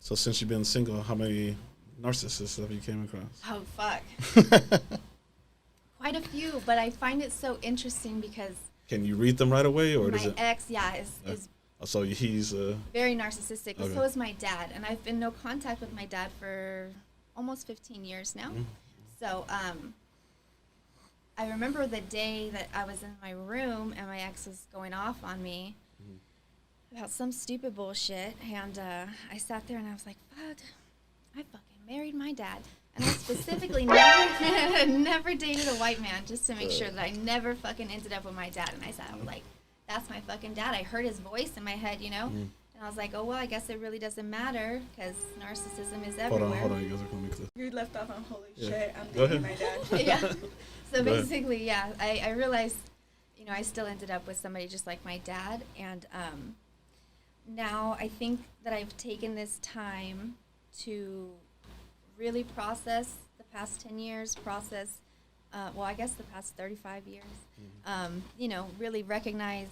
So since you've been single, how many narcissists have you came across? Oh, fuck. Quite a few, but I find it so interesting because... Can you read them right away, or does my it... ex, is so he's... very narcissistic, okay. so is my dad. And I've been no contact with my dad for almost 15 years now. Mm-hmm. So I remember the day that I was in my room and my ex was going off on me about some stupid bullshit. And I sat there and I was like, fuck, I fucking married my dad. And I specifically never dated a white man just to make sure that I never fucking ended up with my dad. And I said, I was like, that's my fucking dad. I heard his voice in my head, you know? And I was like, oh, well, I guess it really doesn't matter because narcissism is everywhere. Hold on, you guys are coming clear. You left off on holy shit, I'm Go dating my dad. Yeah. So basically, yeah, I realized, you know, I still ended up with somebody just like my dad. And now I think that I've taken this time to really process the past 10 years, I guess the past 35 years, you know, really recognize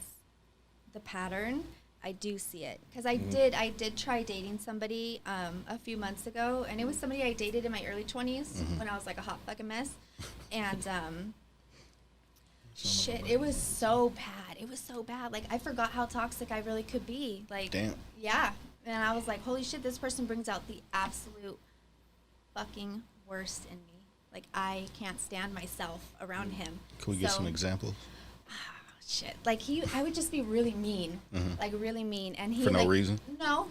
the pattern. I do see it because I did try dating somebody a few months ago, and it was somebody I dated in my early 20s when I was like a hot fucking mess, and shit, it was so bad. It was so bad. Like I forgot how toxic I really could be. Like, damn. Yeah, and I was like, holy shit, this person brings out the absolute fucking worst in me. Like I can't stand myself around him. Can we get some examples? Shit, like I would just be really mean, like really mean, and he for no like, reason. No,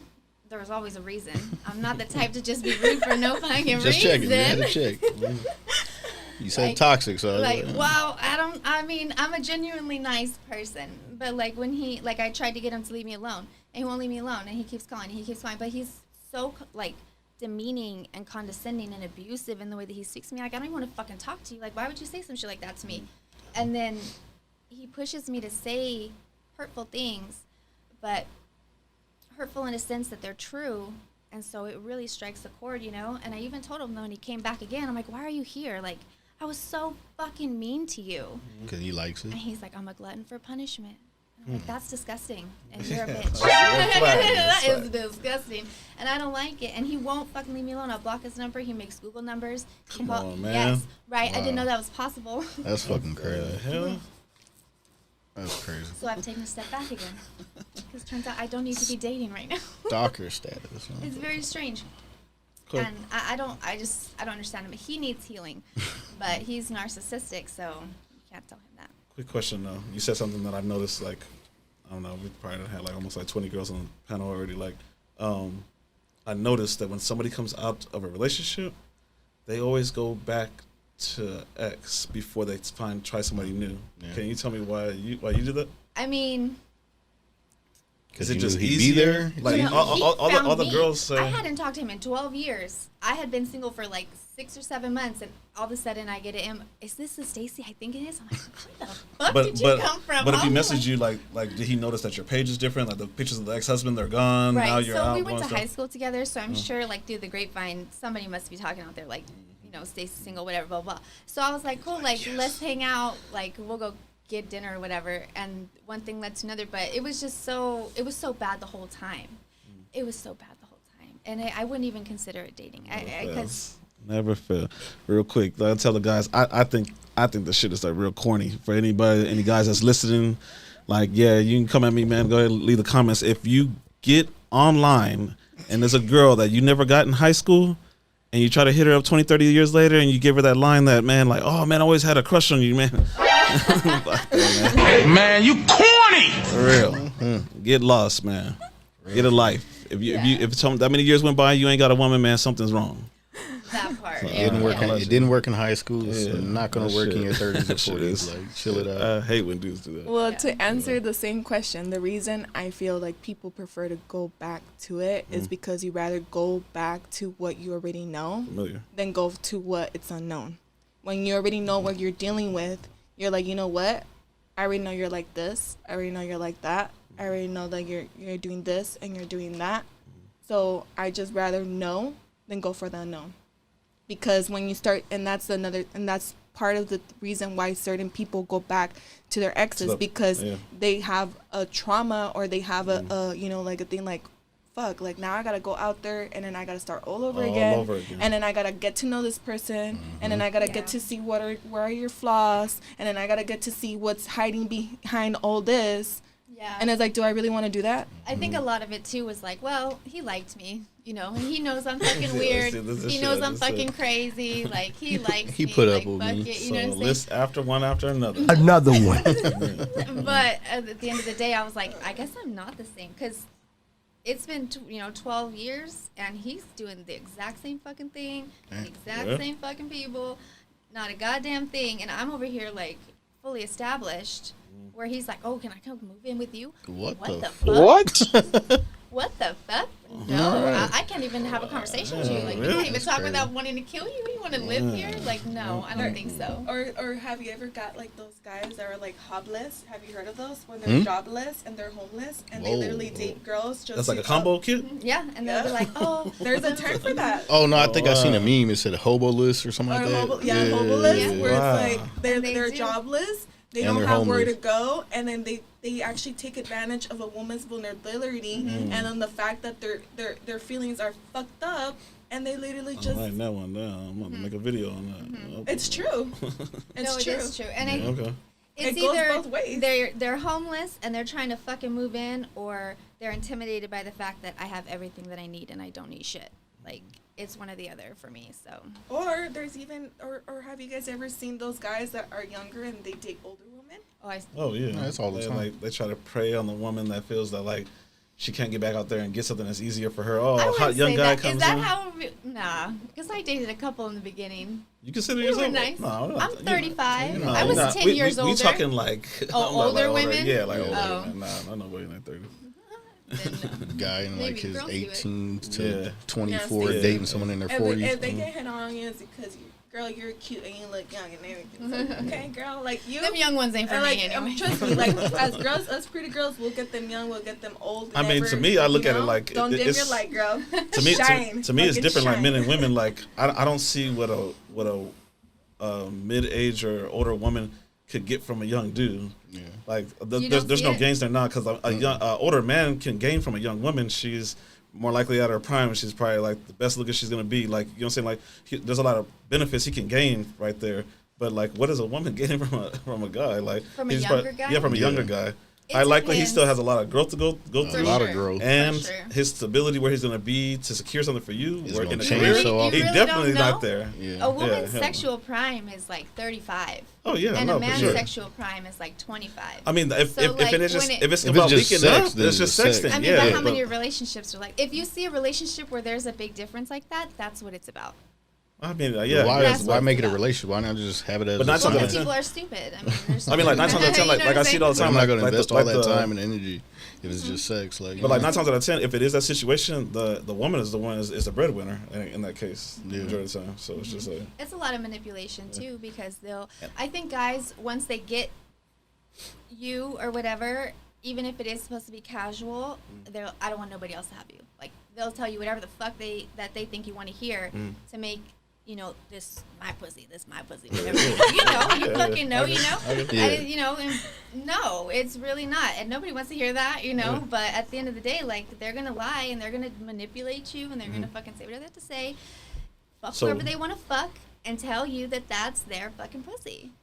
there was always a reason. I'm not the type to just be rude for no fucking just reason. Checking, you had to check. You said like, toxic, so like, well, I mean, I'm a genuinely nice person, but like when I tried to get him to leave me alone, and he won't leave me alone, and he keeps calling, but he's so like demeaning and condescending and abusive in the way that he speaks to me. Like I don't even want to fucking talk to you. Like why would you say some shit like that to me? And then he pushes me to say hurtful things, but hurtful in a sense that they're true. And so it really strikes a chord, you know? And I even told him when he came back again, I'm like, why are you here? Like, I was so fucking mean to you. Because he likes it. And he's like, I'm a glutton for punishment. And I'm like, that's disgusting. And you're a bitch. That is disgusting. And I don't like it. And he won't fucking leave me alone. I'll block his number. He makes Google numbers. Come on, man. Yes, right. Wow. I didn't know that was possible. That's fucking crazy. Hell? That's crazy. So I've taken a step back again. Because it turns out I don't need to be dating right now. Stalker status. Huh? It's very strange. Cool. And I don't understand him. He needs healing. But he's narcissistic, so you can't tell him that. Quick question, though. You said something that I've noticed, like, I don't know, we probably had like almost like 20 girls on the panel already. Like, I noticed that when somebody comes out of a relationship, they always go back to ex before they try somebody new. Yeah. Can you tell me why you do that? I mean, is it just easier? Like you know, all the girls say. I hadn't talked to him in 12 years. I had been single for like 6 or 7 months, and all of a sudden I get him. Is this the Stacy I think it is? I'm like, where the fuck did you come from? But if he messaged you, like, did he notice that your page is different? Like the pictures of the ex-husband, they're gone. Right. Now you're so out. We went to high school together, so I'm sure, like, through the grapevine, somebody must be talking out there, like, you know, Stacy single, whatever, blah, blah. So I was like, cool, like, let's hang out, like, we'll go get dinner or whatever. And one thing led to another, but it was just it was so bad the whole time. It was so bad the whole time. And I wouldn't even consider it dating. Never fail. Real quick, I'll tell the guys, I think the shit is like real corny for any guys that's listening. Like, yeah, you can come at me, man. Go ahead and leave the comments. If you get online and there's a girl that you never got in high school, and you try to hit her up 20, 30 years later, and you give her that line that, man, like, oh, man, I always had a crush on you, man. Man, you corny. For real. Get lost, man. Get a life. If that many years went by, you ain't got a woman, man, something's wrong. That part. It didn't work in high school. It's not going to work in your 30s or 40s. Like, chill it out. I hate when dudes do that. Well, to answer the same question, the reason I feel like people prefer to go back to it is because you rather go back to what you already know than go to what it's unknown. When you already know what you're dealing with, you're like, you know what? I already know you're like this. I already know you're like that. I already know that you're doing this and you're doing that. So I just rather know than go for the unknown. Because when you start, and that's part of the reason why certain people go back to their exes, because they have a trauma or they have a you know, like a thing like, fuck, like now I gotta go out there and then I gotta start all over again. And then I gotta get to know this person, and then I gotta get to see where are your flaws, and then I gotta get to see what's hiding behind all this. Yeah. And it's like, do I really want to do that? I think a lot of it too was like, well, he liked me, you know, and he knows I'm fucking weird. He knows I'm fucking crazy. Like he likes he me. put like, up with me. It, you know what I'm saying? List after one after another. Another one. But at the end of the day, I was like, I guess I'm not the same, because it's been 12 years and he's doing the exact same fucking thing, the exact same fucking people, not a goddamn thing, and I'm over here like fully established. Where he's like, oh, can I come move in with you? What the fuck? What? What the fuck? No, I can't even have a conversation with you. Like, you can't even talk without wanting to kill you. You want to live here? Like, no, I don't think so. Or have you ever got like those guys that are like hobless? Have you heard of those? When they're jobless and they're homeless and they literally date girls just. That's like a combo kit? Yeah, and they'll be like, oh, there's a term for that. Oh no, I think I seen a meme. It said hobo list or something like that. Hobo list, where it's like And they're jobless. They And don't they're have where to homeless. go, and then they actually take advantage of a woman's vulnerability, and then the fact that their feelings are fucked up, and they literally just. I'm writing that one down. I'm going to make a video on that. It's true. It is true. And Okay. it's It goes either both ways. they're homeless and they're trying to fucking move in, or they're intimidated by the fact that I have everything that I need and I don't need shit. Like, it's one or the other for me. So. Or there's even, or have you guys ever seen those guys that are younger and they date older women? Oh yeah, that's all the time. Like, they try to prey on the woman that feels that like she can't get back out there and get something that's easier for her. Oh, I a wouldn't hot young say guy that. comes Is that in. how? Nah, because I dated a couple in the beginning. You consider We yourself? were nice. No, we're not- I'm 35. you're not- I was you're not- 10 years older. We talking like older women? Yeah, like older. Oh. Women. Nah, not nobody in their 30s. Then, Guy in like Maybe his girls do it. 18 to Yeah. 24 Yeah. dating someone in their And 40s. if they get hit on you, it's because girl, you're cute and you look young and everything. So, okay, girl, like you. them young ones ain't for And me like, anyway. trust me, like as girls, us pretty girls, we'll get them young, we'll get them old. I mean, never, to me, I look you at it know? like don't dim it's- your light, girl. To me, Shine. to me, it's Fucking different. Like shine. men and women. Like I don't see what a mid-age or older woman could get from a young dude. Yeah. Like You there's don't see no it? gains there now because a young older man can gain from a young woman. She's more likely at her prime. She's probably like the best looking she's gonna be. Like, you know what I'm saying? Like there's a lot of benefits he can gain right there. But like, what is a woman getting from a guy? Like From a he's younger guy? Yeah, from a Yeah. younger guy. It I like that he depends. still has a lot of growth to go A through. lot of sure. growth. And For sure. his stability, where he's going to be to secure something for you, It's where gonna in a change career, so often. he You really definitely don't not know? there. Yeah. A woman's hell no. sexual prime is like 35. Oh yeah, And no, a for man's sure. sexual prime is like 25. I mean, if So, like, it is just when it- if it's If about it's just leaking sex, up, then it's just it's sex. sex. Then, I mean, yeah. but how many relationships are like? If you see a relationship where there's a big difference like that, that's what it's about. I mean, yeah. Why, That's why what make it it's a about. relationship? Why not just have it as But a not Well, something because that- people are stupid. I mean, there's I mean, like 9 times out of 10, You know like what I I'm see it all the So time. I'm not like, going to like invest the- all like that the- time and energy if it's just sex. Like, But like 9 times out of 10, if it is that situation, the woman is the one is the breadwinner in that case majority of the time. So it's just like It's a lot of manipulation too, because I think guys, once they get you or whatever, even if it is supposed to be casual, I don't want nobody else to have you. Like, they'll tell you whatever the fuck they think you want to hear to make, this my pussy, whatever. You fucking know, Yeah. and, no, it's really not. And nobody wants to hear that, but at the end of the day, like, they're going to lie and they're going to manipulate you and they're going to fucking say whatever they have to say. Fuck So- whoever they want to fuck and tell you that that's their fucking pussy.